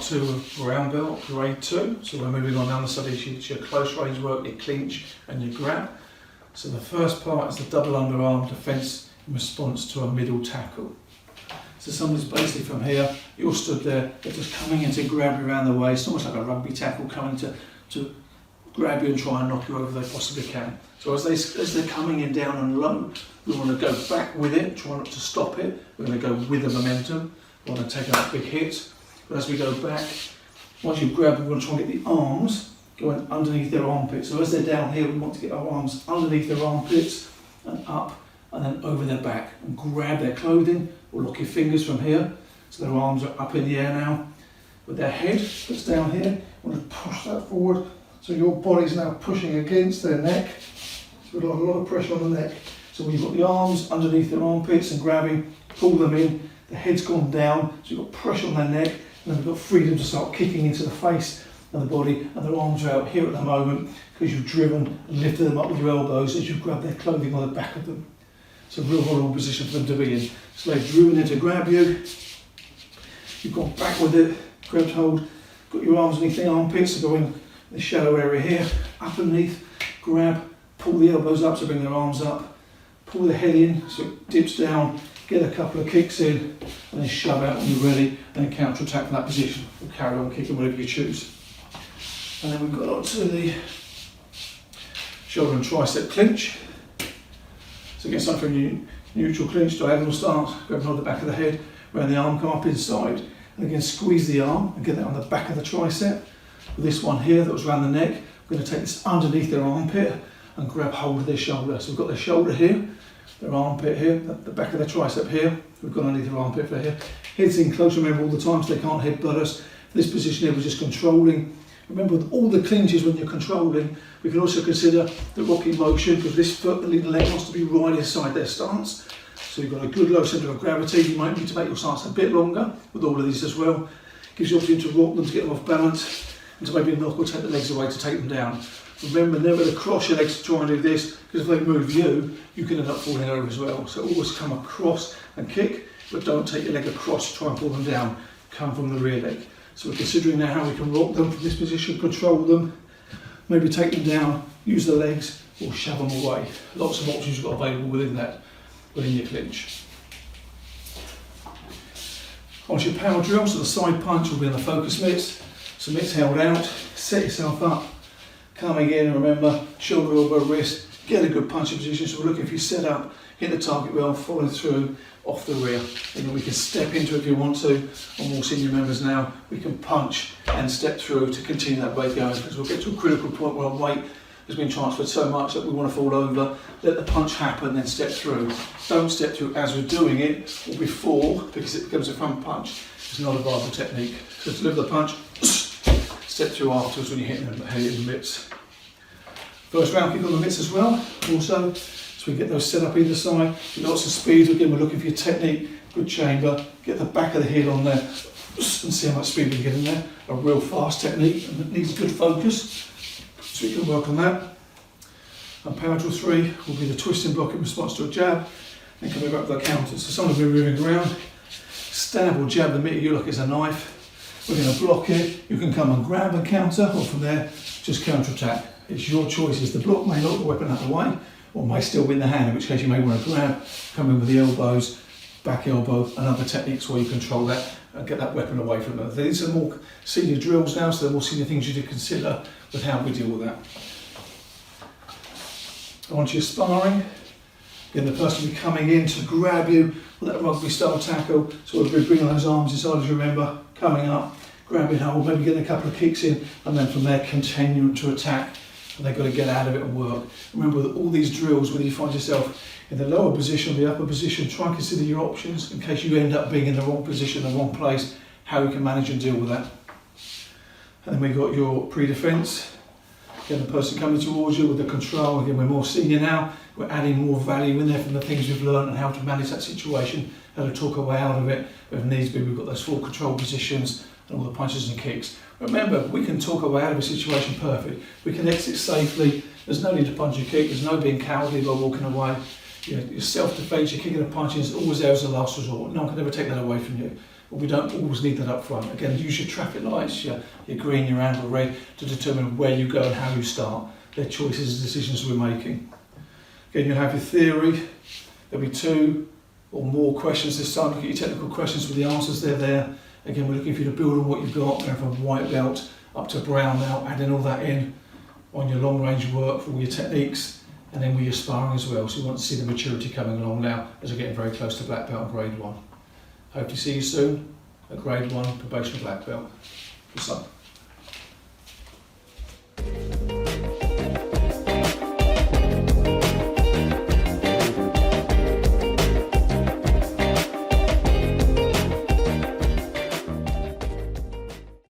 2 of brown belt, grade 2. So we're moving on down the study to your close range work, your clinch and your grab. So the first part is the double underarm defence in response to a middle tackle. So somebody's basically from here, you're stood there, they're just coming in to grab you around the waist, almost like a rugby tackle, coming to grab you and try and knock you over if they possibly can. So as they're coming in down and low, we want to go back with it, try not to stop it. We're going to go with the momentum. We want to take out a big hit. But as we go back, once you grab, we want to try and get the arms going underneath their armpits. So as they're down here, we want to get our arms underneath their armpits and up and then over their back and grab their clothing or lock your fingers from here. So their arms are up in the air now. With their head that's down here, we want to push that forward. So your body's now pushing against their neck. So we've got a lot of pressure on the neck. So we've got the arms underneath their armpits and grabbing, pull them in. The head's gone down, so you've got pressure on their neck, and then we've got freedom to start kicking into the face and the body, and their arms are out here at the moment because you've driven and lifted them up with your elbows as you grab their clothing on the back of them. It's a real vulnerable position for them to be in. So they've driven in to grab you, you've gone back with it, grabbed hold, got your arms underneath the armpits, so go in the shallow area here, up underneath, grab, pull the elbows up to bring their arms up, pull the head in so it dips down, get a couple of kicks in, and then shove out when you're ready, and then counter attack from that position. Or carry on kicking, whatever you choose. And then we've got on to the shoulder and tricep clinch. So get something from neutral clinch, diagonal stance, grab hold of the back of the head, around the arm, come up inside, and again squeeze the arm and get that on the back of the tricep. With this one here that was around the neck, we're going to take this underneath their armpit and grab hold of their shoulder. So we've got their shoulder here, their armpit here, the back of their tricep here, we've got underneath their armpit for here. Head's in close, remember, all the time, so they can't headbutt us. This position here, we're just controlling. Remember, with all the clinches when you're controlling, we can also consider the rocking motion, because this foot, the leading leg, wants to be right inside their stance. So you've got a good low centre of gravity. You might need to make your stance a bit longer with all of these as well. Gives you opportunity to rock them, to get them off balance, and to maybe knock or take the legs away to take them down. Remember, never to cross your legs to try and do this, because if they move you, you can end up falling over as well. So always come across and kick, but don't take your leg across to try and pull them down. Come from the rear leg. So we're considering now how we can rock them from this position, control them, maybe take them down, use the legs, or shove them away. Lots of options you've got available within that, within your clinch. Onto your power drill, so the side punch will be in the focus mitts. So mitts held out, set yourself up, coming in, remember, shoulder, elbow, wrist, get a good punching position. So we're looking for you set up, hit the target well, follow through, off the rear. And then we can step into it if you want to. On more senior members now, we can punch and step through to continue that weight going, because we'll get to a critical point where our weight has been transferred so much that we want to fall over, let the punch happen, then step through. Don't step through as we're doing it or before, because it becomes a front punch. It's not a viable technique. So deliver the punch, step through afterwards when you're hitting the mitts. First round kick on the mitts as well, also, so we get those set up either side. Lots of speed, again we're looking for your technique, good chamber, get the back of the heel on there, and see how much speed we can get in there. A real fast technique, and it needs good focus, so we can work on that. And power drill 3 will be the twisting block in response to a jab, and coming back with the counter. So someone will be moving around, stab or jab the mitt you like it's a knife. We're going to block it, you can come and grab and counter, or from there, just counter attack. It's your choices. The block may knock the weapon out of the way, or may still win the hand, in which case you may want to grab, come in with the elbows, back elbow, and other techniques where you control that and get that weapon away from them. These are more senior drills now, so they're more senior things you need to consider with how we deal with that. Onto your sparring. Again, the person will be coming in to grab you with that rugby style tackle, so we'll be bringing those arms inside, as you remember, coming up, grabbing hold, maybe getting a couple of kicks in, and then from there continuing to attack. And they've got to get out of it and work. Remember, with all these drills, whether you find yourself in the lower position or the upper position, try and consider your options in case you end up being in the wrong position, the wrong place, how you can manage and deal with that. And then we've got your pre-defence. Again, the person coming towards you with the control. Again, we're more senior now. We're adding more value in there from the things we've learned and how to manage that situation, how to talk our way out of it. If needs be, we've got those full control positions and all the punches and kicks. Remember, we can talk our way out of a situation perfect. We can exit safely. There's no need to punch or kick. There's no being cowardly by walking away. You know, your self-defense, your kicking and punching is always there as a last resort. No one can ever take that away from you. but we don't always need that up front. Again, use your traffic lights, your green, your amber, red, to determine where you go and how you start. They're choices and decisions we're making. Again, you'll have your theory. There'll be 2 or more questions this time. Look at your technical questions with the answers, they're there. Again, we're looking for you to build on what you've got, going from white belt up to brown now, adding all that in on your long range work for all your techniques, and then with your sparring as well. So you want to see the maturity coming along now as we're getting very close to black belt and grade 1. Hope to see you soon at grade 1 probational black belt. Good luck.